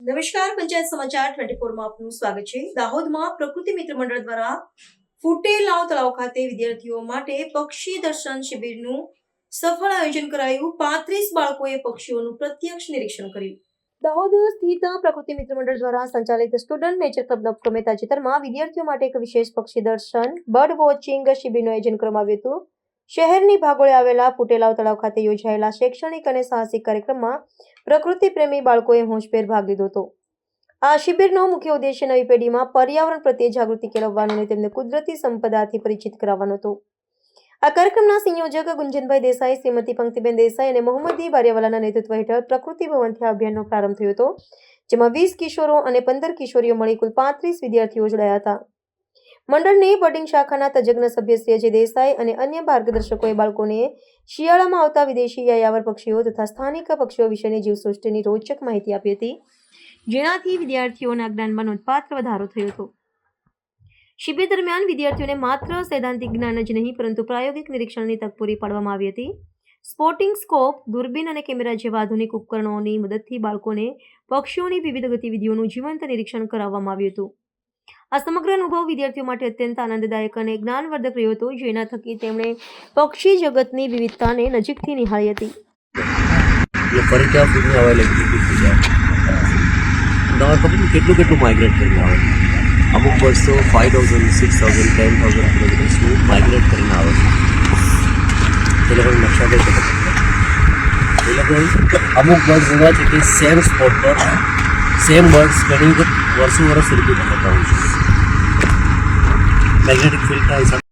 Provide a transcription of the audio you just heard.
નમસ્કાર, પંચાયત સમાચાર 24 માં આપનું સ્વાગત છે. દાહોદમાં પ્રકૃતિ મિત્ર મંડળ દ્વારા ફૂટેલાવ તળાવ ખાતે વિદ્યાર્થીઓ માટે પક્ષી દર્શન શિબિરનું સફળ આયોજન કરાયું. 35 બાળકોએ પક્ષીઓનું પ્રત્યક્ષ નિરીક્ષણ કર્યું. દાહોદ સ્થિત પ્રકૃતિ મિત્ર મંડળ દ્વારા સંચાલિત સ્ટુડન્ટ નેચર ક્લબના ઉપક્રમે તાજેતરમાં વિદ્યાર્થીઓ માટે એક વિશેષ પક્ષી દર્શન બર્ડ વોચિંગ શિબિરનું આયોજન કરવામાં આવ્યું હતું. શહેરની ભાગોળે આવેલા ફૂટેલાવ તળાવ ખાતે યોજાયેલા શૈક્ષણિક અને સાહસિક કાર્યક્રમમાં પ્રકૃતિ પ્રેમી બાળકોએ હોંશભેર ભાગ લીધો હતો. આ શિબિરનો મુખ્ય ઉદ્દેશ્ય નવી પેઢીમાં પર્યાવરણ પ્રત્યે જાગૃતિ કેળવવાનો અને તેમને કુદરતી સંપદાથી પરિચિત કરાવવાનો હતો. આ કાર્યક્રમના સંયોજક ગુંજનભાઈ દેસાઈ, શ્રીમતી પંક્તિબેન દેસાઈ અને મોહમ્મદી બારિયાવાલાના નેતૃત્વ હેઠળ પ્રકૃતિ ભવનથી આ અભિયાનનો પ્રારંભ થયો હતો, જેમાં 20 કિશોરો અને 15 કિશોરીઓ મળી કુલ 35 વિદ્યાર્થીઓ જોડાયા હતા. મંડળની બર્ડિંગ શાખાના તજજ્ઞ સભ્ય શ્રી અજય દેસાઈ અને અન્ય માર્ગદર્શકોએ બાળકોને શિયાળામાં આવતા વિદેશી યાયાવર પક્ષીઓ તથા સ્થાનિક પક્ષીઓ વિશેની જીવસૃષ્ટિની રોચક માહિતી આપી હતી, જેનાથી વિદ્યાર્થીઓના જ્ઞાનમાં નોંધપાત્ર વધારો થયો હતો. શિબિર દરમિયાન વિદ્યાર્થીઓને માત્ર સૈદ્ધાંતિક જ્ઞાન જ નહીં પરંતુ પ્રાયોગિક નિરીક્ષણની તક પૂરી પાડવામાં આવી હતી. સ્પોટિંગ સ્કોપ, દૂરબીન અને કેમેરા જેવા આધુનિક ઉપકરણોની મદદથી બાળકોને પક્ષીઓની વિવિધ ગતિવિધિઓનું જીવંત નિરીક્ષણ કરાવવામાં આવ્યું હતું. આ સમગ્ર અનુભવ વિદ્યાર્થીઓ માટે અત્યંત આનંદદાયક અને જ્ઞાનવર્ધક રહ્યો હતો, જેના થકી તેમણે પક્ષી જગતની વિવિધતાને નજીકથી નિહાળી હતી. કેટલું માઇગ્રેટ કરીને આવે છે. અમુક બર્ડ્સ તો 5000, 6000, 10,000 કિલોમીટર્સનું માઇગ્રેટ કરીને આવે છે. એ લોકોને નકશા કઈ ખબર એ લોકો અમુક બર્ડ્સ એવા છે કે સેમ સ્પોટ પર સેમ બર્ડ્સ ઘણી વખત વર્ષો રિપીટ થતા હોય છે. મેગ્નેટિક ફિલ્ડના હિસાબે